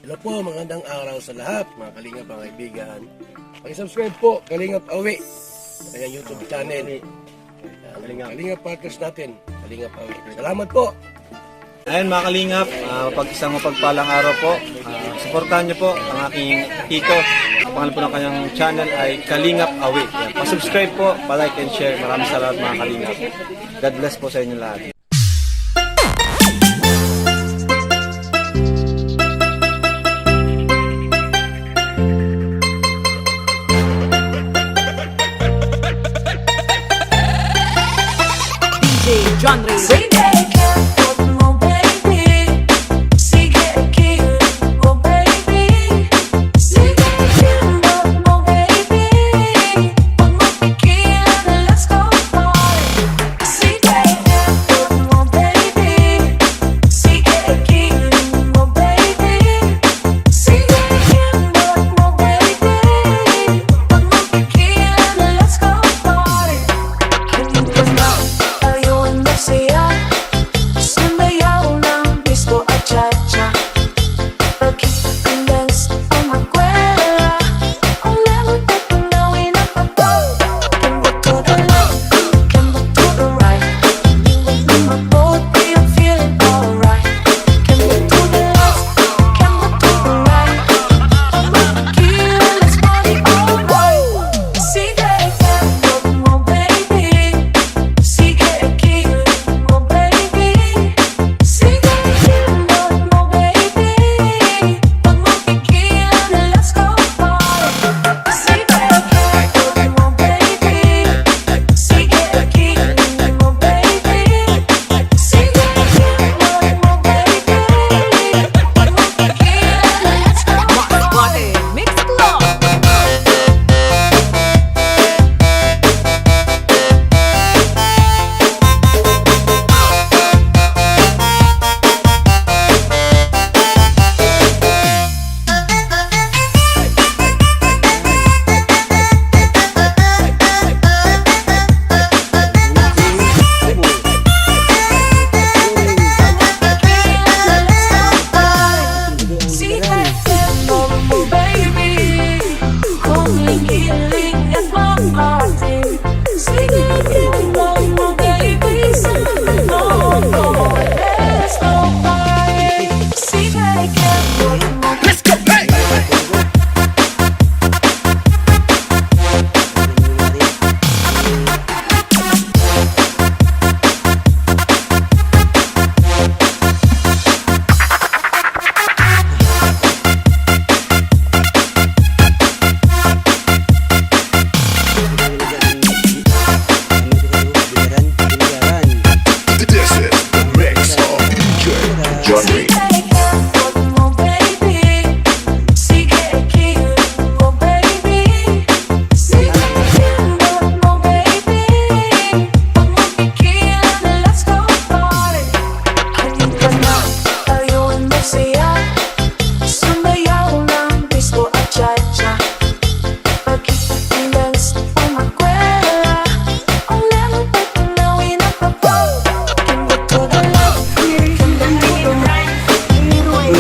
Hello po, magandang araw sa lahat, mga Kalingap, mga kaibigan. Pag-subscribe po, Kalingap Awi, sa kanyang YouTube channel. Kalingap Partners natin, Kalingap Awi. Salamat po! Ayun mga Kalingap, isang mapagpalang araw po. Suportahan niyo po ang aking tito. Ang pangalan po ng kanyang channel ay Kalingap Awi. Pa-subscribe po, pa-like and share. Maraming salamat mga Kalingap. God bless po sa inyo lahat. John Ray.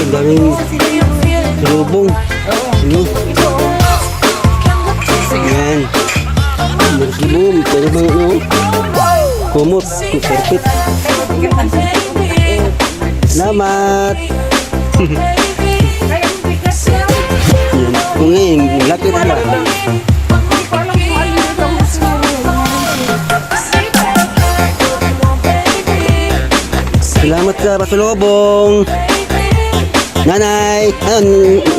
Daming lubong. Ano? Yan. Lubong. Pero bang ano? Kumot. Perfect. Salamat. Yan. Kung ngayon, lapit na lang. Salamat ka, pasulubong. Nanay,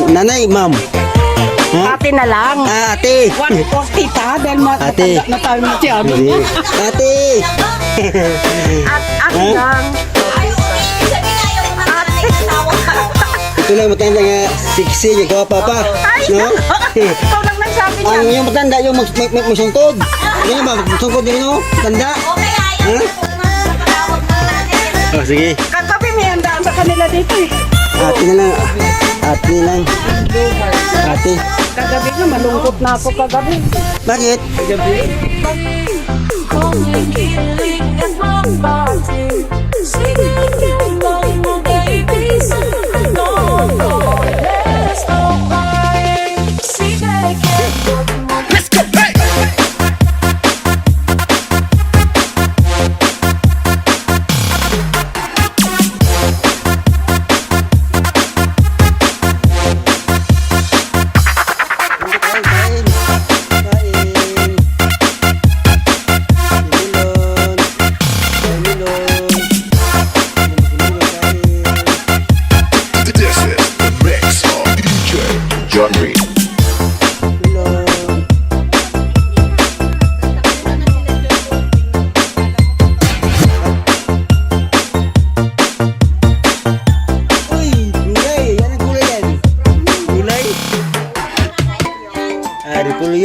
nanay, ma'am. Ate na lang. Ate. 140 ta, dahil Ate. matanda na tayo na siya. Hindi. Ate. At ako lang. Ito lang matanda nga, sexy, yung gwapa pa. No? Ikaw lang nagsabi niya. Ang yung matanda, yung magsungkod. Yan ba, magsungkod din, no? Matanda. Ha? Oh, sige. Katabi may handaan sa kanila dito eh. Ate na lang. Ate na lang. Ate. Kagabi na, malungkot na ako kagabi. Bakit? Kagabi. Sige,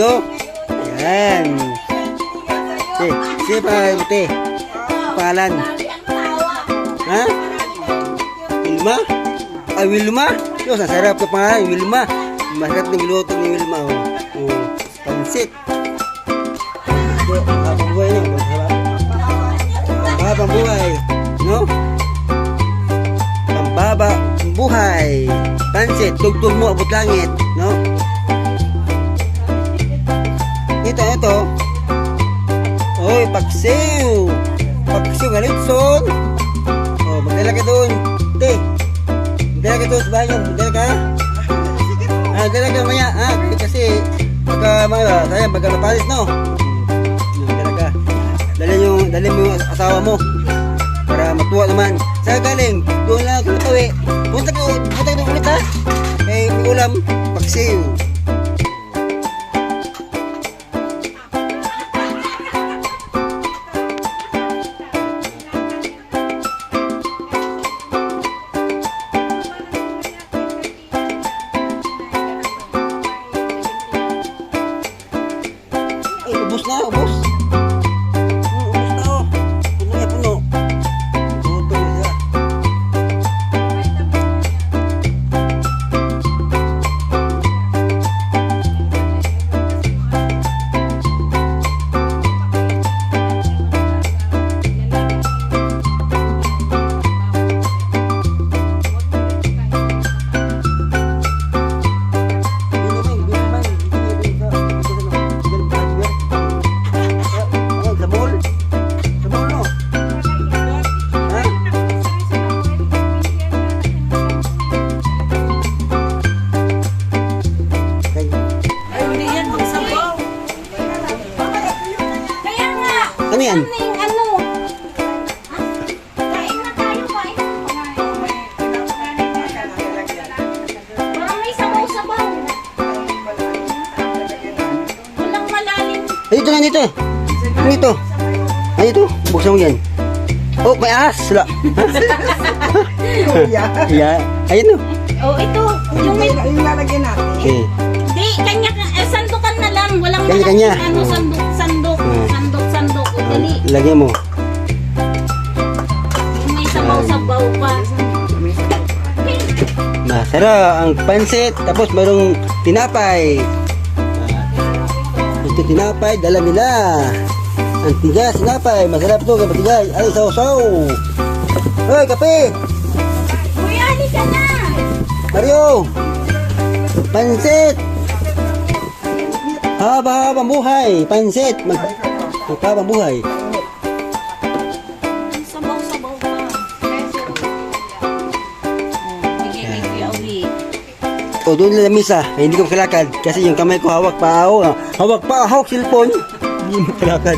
oh. Yan. Sige pa, buti. Palan. Ha? Wilma? Ay, Wilma? Diyos, ang sarap ka pa, Wilma. Masarap ng luto ni Wilma, oh. Oh, pansit. Ito, habang buhay na. Habang buhay. No? Pambaba buhay. Pansit, tugtog mo, abot langit. No? Ito. Oy, paksiw. Paksiw, galitson. Oh, magdala ka doon. Te, magdala ka doon sa bahay niyo. Magdala ka. Magdala ka maya. Kasi, pagka mapalit, no? Magdala ka. Dali mo yung asawa mo. Para matuwa naman. Saan galing? Doon lang ako natuwi. Punta ka doon ulit, ha? May ulam, paksiw. Ay, ubos na, ubos. Ubos na, oh. Puno niya, puno. Puto na siya. Hindi yan magsabaw. Kaya nga. Ano yan? Ano? Kain na tayo, kain. Parang may sabaw-sabaw. Walang malalim. Dito na, dito. Dito. Ay, dito. Buksan mo yan. Oh, may ahas. Sula. Yeah. Ayun, oh. Oh, ito. Yung may... Okay. Di, kanya, sandukan na lang. Walang Kanya-kanya. malalim. Sandok. Sandok. Dali. Lagyan mo. Yung may sabaw-sabaw pa. Masarap ang pansit. Tapos mayroong tinapay. Ito tinapay, dala nila. Ang tigas, tinapay. Masarap ito, kapatigas. Ay, saw-saw. Hoy, kape. Kuya, halika na. Mario. Pansit. Haba-habang buhay. Pansit. Maghabang buhay. Ang sabaw-sabaw pa. Bigay kay Kuya Uwi. O, doon na misa. Ay, hindi ko makalakad. Kasi yung kamay ko hawak pa ako. Hawak cellphone. Hindi mo makalakad.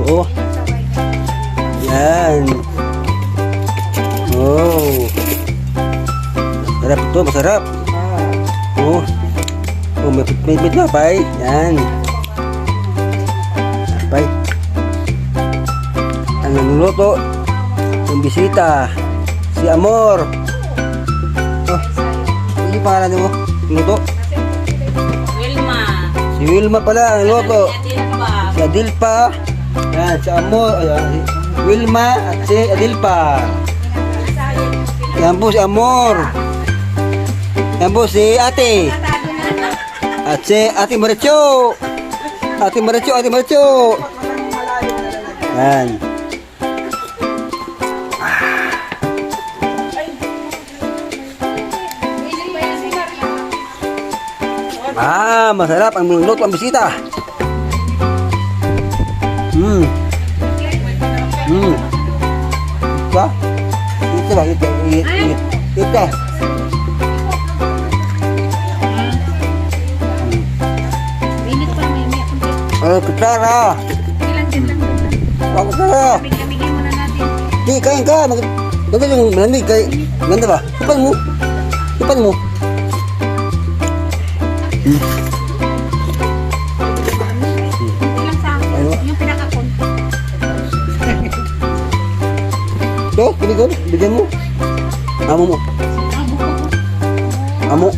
Oo. Yan. Oh. Masarap ito, masarap. Oh. Oh, may tinapay. Yan. Tinapay. Ang nanuluto, yung bisita, si Amor. Oh, ano yung pangalan mo? Luto? Wilma. Si Wilma pala, ang luto. Adilpa. Si Adilpa. Yan, si Amor. Ayan, si Wilma at si Adilpa. Yan po si Amor. Yan po si Ate. At si Ate Maricho. Ate Maricho. Yan. Masarap ang luto ang bisita. Ba? Ito ba? Ito. Init pa, may Kutsara. Ilan din lang. Kutsara. Bigyan muna natin. Di, kain ka. Ganda yung malamig. Ganda ba? Ipan mo. Ilang sa akin. Yung pinaka-konti. Ito, bigyan mo. Amo mo. Amo.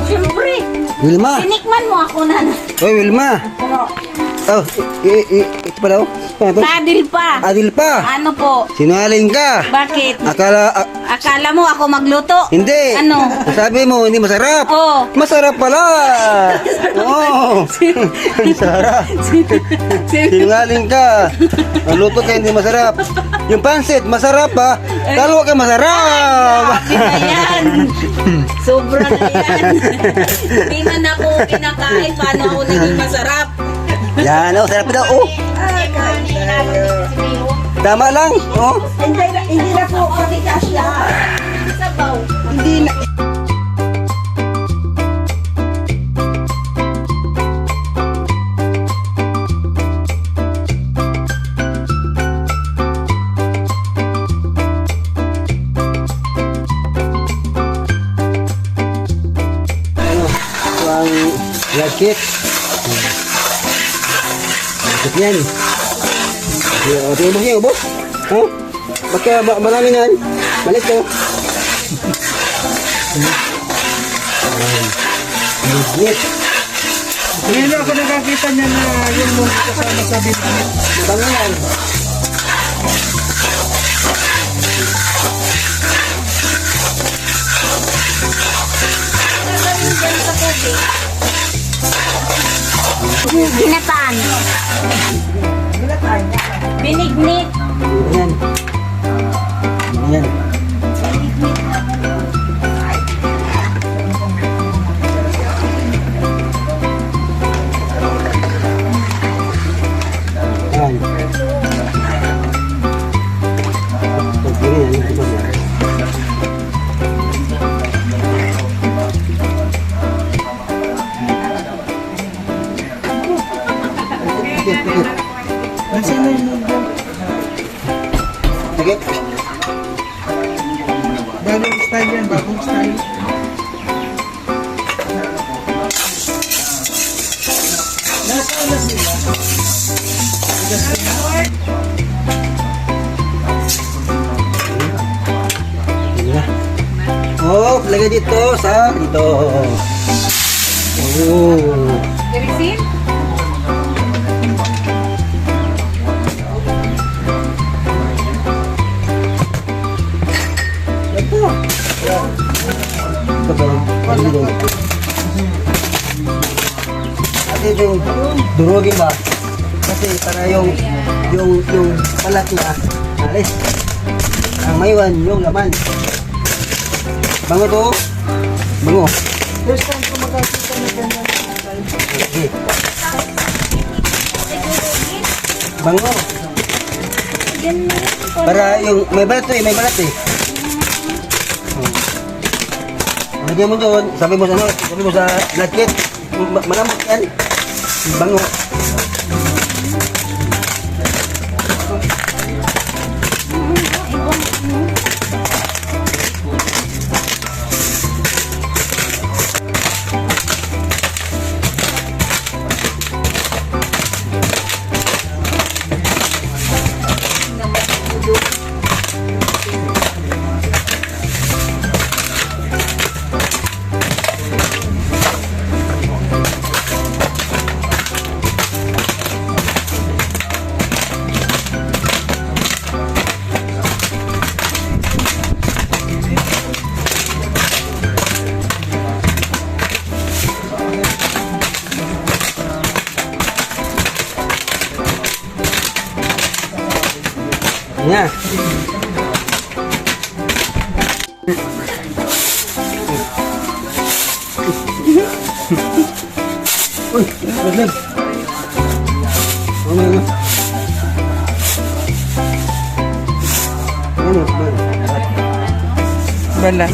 Siyempre. Wilma. Tinikman mo ako na. Oy, Wilma. Oh, ito pa daw. Ano to? Adil pa. Adil pa. Ano po? Sinungaling ka. Bakit? Akala Akala mo ako magluto? hindi. Ano? Sabi mo, hindi masarap. Oo. Masarap pala. Oo. Sarap. Sinungaling ka. Ang luto ka hindi masarap. Yung pansit, masarap ha. Kalwa ka masarap. Grabe na yan. Sobra na yan. Hindi man ako pinakain. Paano ako naging masarap? Yan, oh, sarap daw. Oh, tama lang. Oh. Hindi na po katikas lahat. Sabaw. Hindi na. Ang lakit. Lakit yan. Tingin mo siya, ubos. Ha? Baka marami na yan. Malit ko. Lakit. Ngayon ako nakakita niya na yung mga kasama sa binanit. Bango yan. Ginataan. Binignit. Yan. Yan. Yan. Sige. Bagong style yan, bagong style. Nasa alas nila. Oh, lagay dito sa dito. Oh. Garisin? Ito ba? Dito. At yung durugin ba? Kasi para yung balat niya alis. Ang maywan yung laman. Bango to. Bango. First time ko makakita na ganyan. Okay. Bango. Para yung may balat to eh, may balat eh. Lagyan mo doon, sabi mo sa lakit, malamot yan. Bango. Yan. Uy, lag. Ano na? Ano? Bala.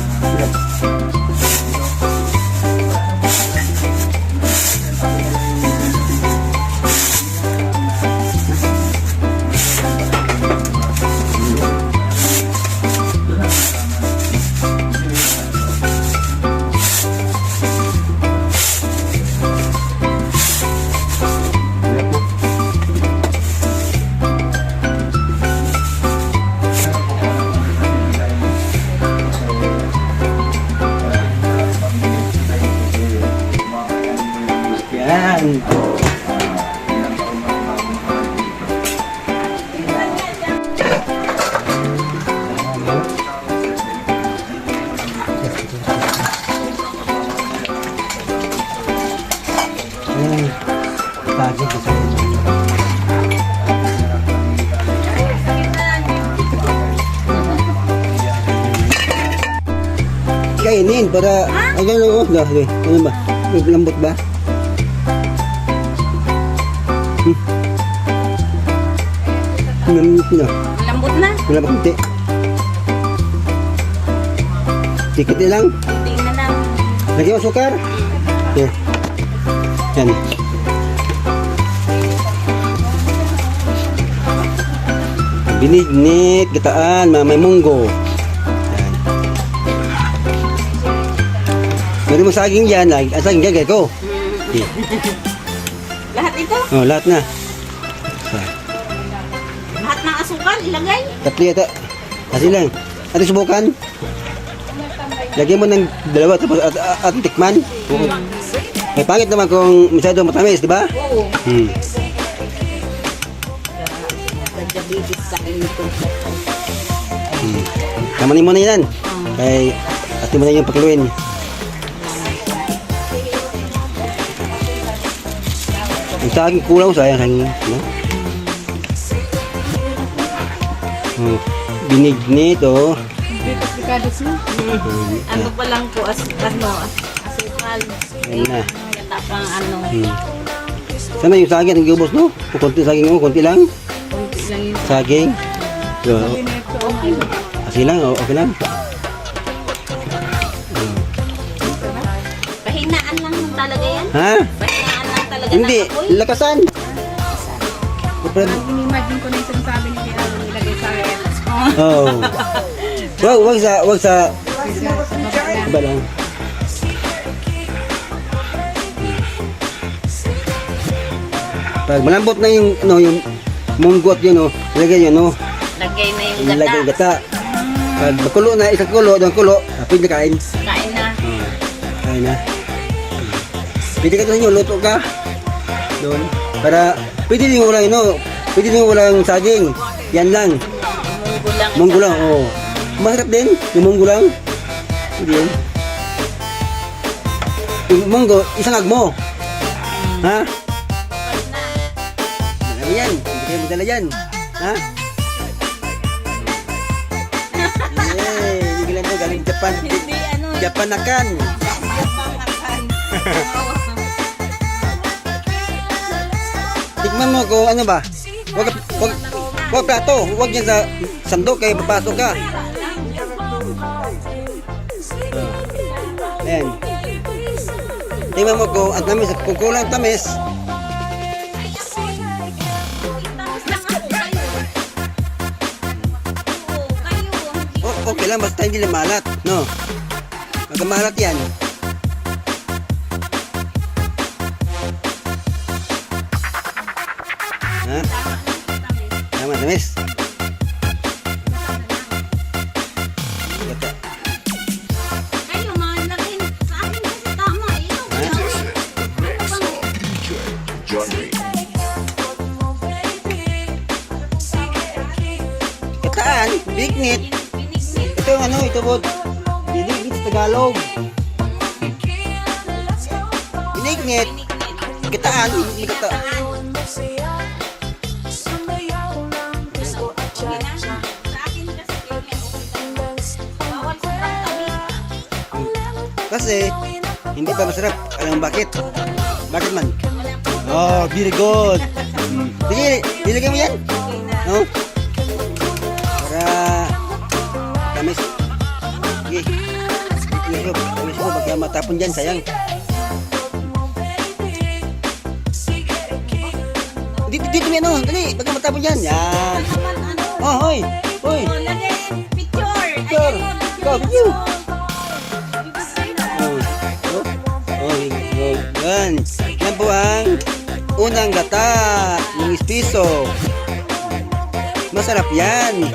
Yan. Ayan. Saging kasi. Kainin para ayun lang oh, dahil ano ba? Lambot ba? Lambot na. Lambot na. Wala pa kunti. Tikit lang. Hindi na lang. Lagyan mo sukar. Yan. Yan. Binignit, gataan, may munggo. Yan. Meron mo saging dyan, ang saging dyan, gaya ko. Okay. Lahat ito? Oh, lahat na. Lahat ng asukal ilagay? Tatlo yata. Kasi lang. Ating subukan. Lagyan mo ng dalawa tapos at tikman. May pangit naman kung masyado matamis, di ba? Oo. Nagdabibis sa inito. Kamanin mo na yan. Kay atin mo na yung pakluin. Ang saging kulang sayang saging. No? Binignit oh. Ano pa lang po asukal. Yan na. Tapang ano. Sana yung saging ang gubos no? Kung konti saging mo, konti lang. Kunti lang yun. Saging. So, kasi lang, oh, okay lang. Pahinaan lang talaga yan. Ha? Pahinaan lang talaga Hindi, ng apoy. lakasan. Inimagine ko na yung sinasabi ni Kuya Aaron nilagay sa ref. Oh. Wag sa iba lang. Pag malambot na yung ano yung munggo at yun oh, ilagay yun oh. Lagay na yung gata. Ilagay gata. Pag makulo na isang kulo, doon kulo, pwede na kain. Kain na. Kain na. Pwede ka doon luto ka. Doon. Para pwede din walang ano, pwede din walang saging. Yan lang. Munggo lang. Munggo lang, oo. Masarap din, yung munggo lang. Hindi yan. Yung munggo, isang agmo. Ha? Marami yan. Hindi kayo magdala yan. Ha? Yay! Hindi lang to, galing Japan. Hindi ano. Japan na kan. Tikman mo kung ano ba. Wag plato. Wag yan sa sandok kaya papasok ka. Ayan. Tingnan mo kung at tamis, kung kulang tamis, okay lang basta hindi lang malat, no? Magamalat yan. Ha? Tama, tamis. Gata. Kayo, mga lagay sa akin kasi tama. Gataan, bignit. Ito yung ano, ito po. Bignit sa Tagalog. Binignit. Gataan, hindi gata. Kasi, hindi pa masarap. Alam bakit? Bakit man? Oh, very good. Sige, nilagay mo yan. No? Para tamis. Sige. Tamis mo, baka matapon dyan, sayang. Dito mo yan, oh. Dali, baka matapon dyan. Yan. Oh, hoy. Hoy. Picture. Go, video. Yan. Yan po ang unang gata ng espiso. Masarap yan.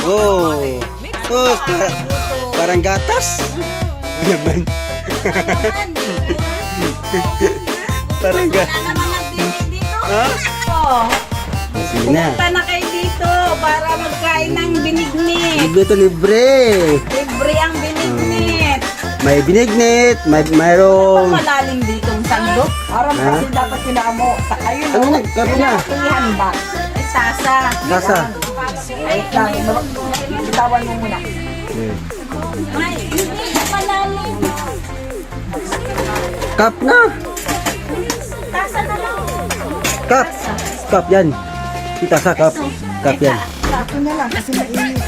Oh. Oh. Parang gatas. Naman. Parang ga. Wala naman nagbibig dito. Ha? Oh, Sige na. punta na kayo dito para magkain ng binignit. Libre to libre. Libre ang binignit. May binignit, Ano mayroong... malalim dito ang sandok? Aram Ha? kasi dapat kinamo sa kayo. Ano na? Kapo na. Ihan ba? Ay, sasa. Sasa. Wait lang. Bitawan mo muna. Ay, hindi malalim. Cup na. Tasa na lang. Cup. Cup yan. Kita sa cup. Cup yan. Sapo na lang kasi mainit.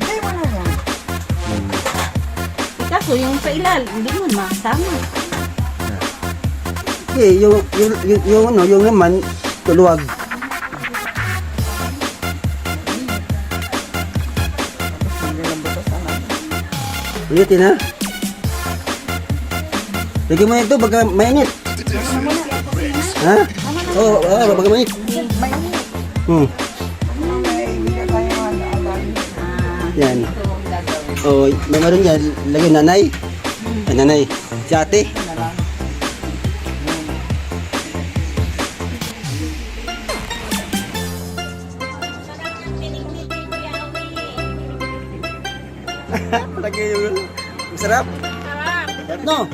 Ay, wala yan. Kaso yung sa ilal, hindi mo masama. Okay, yung naman, tuluwag. Ulitin ha. Lagyan mo ito baka mainit. Ha? Oo, baka mainit. Yan. Oh, may meron yan. Lagyan nanay. Ay, nanay. Si ate. Lagyan yung... Masarap. No?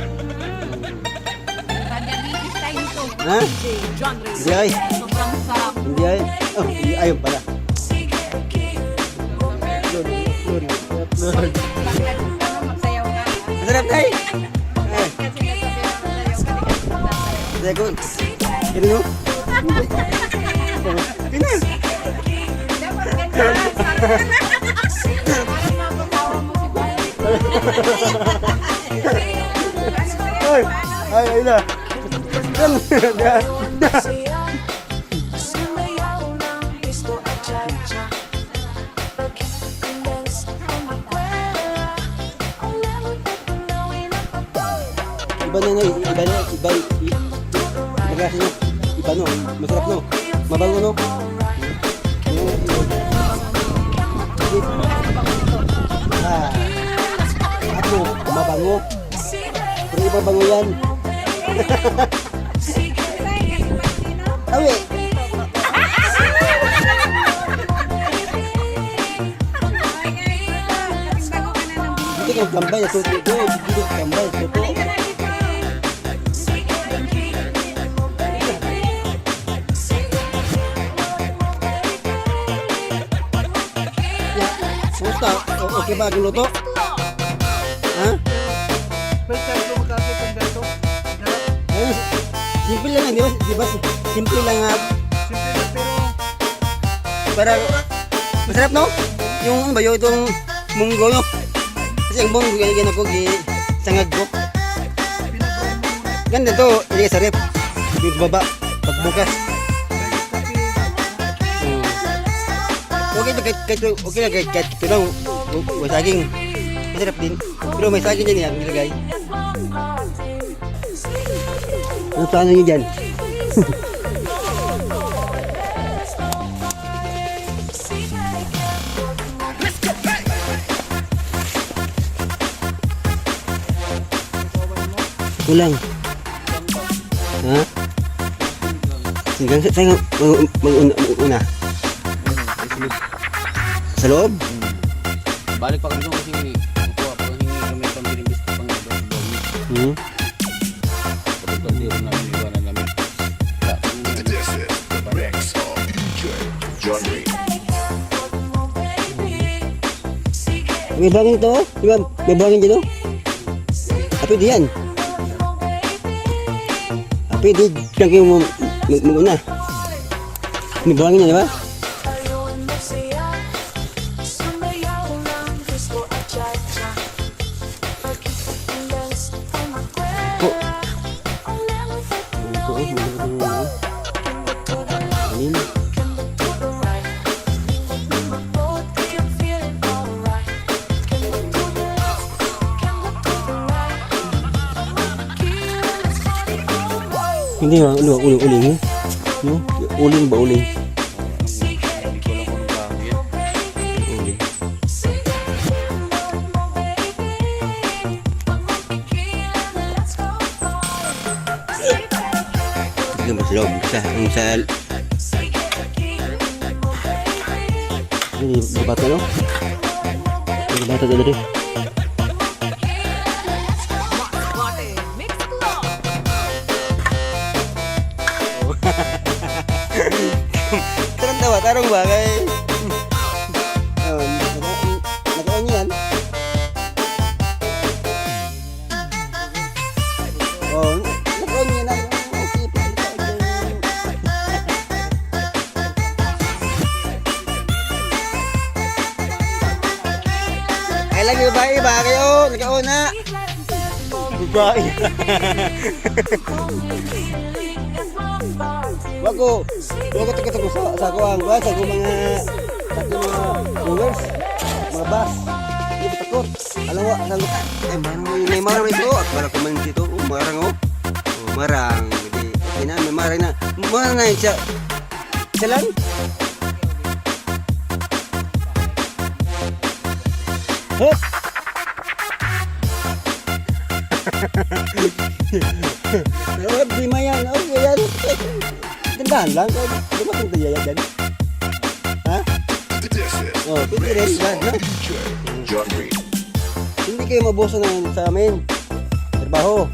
Ha? Hindi ay. Sobrang sarap. Hindi ay. Oh, hindi ayaw pala. Magsayaw ka. Masarap tayo. Saya ko. Ini mo. Ini. Ay, ay na. Iba na na, iba na, iba kasi no, iba no, masarap no, mabango no. Ah, ako, mabango. Pero iba bango yan. Awi. Hindi ka magkambay, suto ito. Hindi ka magkambay, suto. Kumusta? Okay ba ang luto? Ha? First time ko makakita ng ganito. Ayun, simple lang, di ba? Di ba? Simple lang nga. Simple lang pero Parang masarap no? Yung ano ba yun, itong munggo no? Kasi ang munggo ganyan ako, sangag ko. Ganda to, ilagay sa rep. Yung sa baba, pagbukas. Okay to, okay lang, kahit ito lang, may saging. Masarap din. Pero may saging dyan yan, ilagay. Ano plano nyo dyan? Kulang. Ha? Hanggang saan mag-una? Sa loob? Balik pa kami doon kasi kukuha pa hingi kami pambiling gusto pang doon. Hmm? Pagod din namin iwanan namin. May bangin ito, oh. Di ba? May bangin dito. Pwede yan. Pwede dyan kayo mag-una. May bangin yan, di ba? Hindi ba? Uling. No? Uling ba uling? Uling. loob sa ini bata no? Ini bata tadi. Tarong tawa, tarong ba kay? Nakaon yan. Oh, nakaon yan na. Ay lagi babae ba kayo? Nakaon na. Babae. Wako tuko sa ko ang sa ko mga viewers, mga bas. Hindi takot. Alam mo, may marang ito. At wala ko man dito. Marang oh. Marang. Hindi may marang na. Marang na siya. Siya lang. Hop! Di mayan. Okay yan. Tindahan lang. Dumating tayo yan. Ha? Oh, pwede rin ba? No? Hindi kayo maboso na sa amin. Trabaho.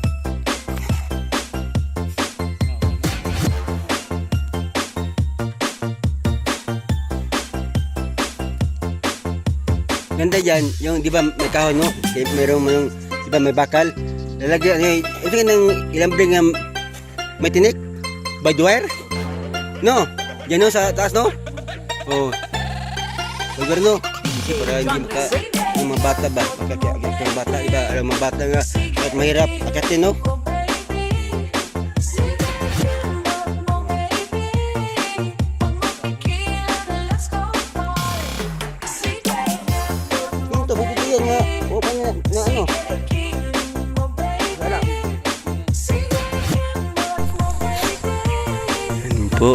Ganda dyan, yung di ba may kahon mo? Mayroong yung, di ba may bakal? Lalagyan, ito yung ilambring ng may tinik? By wire? No? Dyan no, sa taas no? Oh. Lugar no? Para hindi yung mga bata ba? Yung bata, iba, alam mga bata nga, at mahirap, akatin no? Ito, bukit yan nga, open na ano? Wala. Yan po.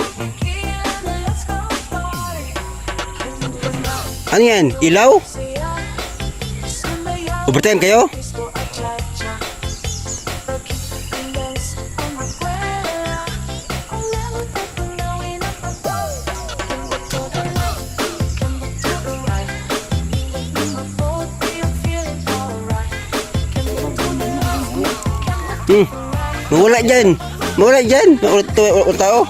Ano yan? Ilaw? Overtime kayo? Mawala dyan. Mawala dyan. Mawala tao.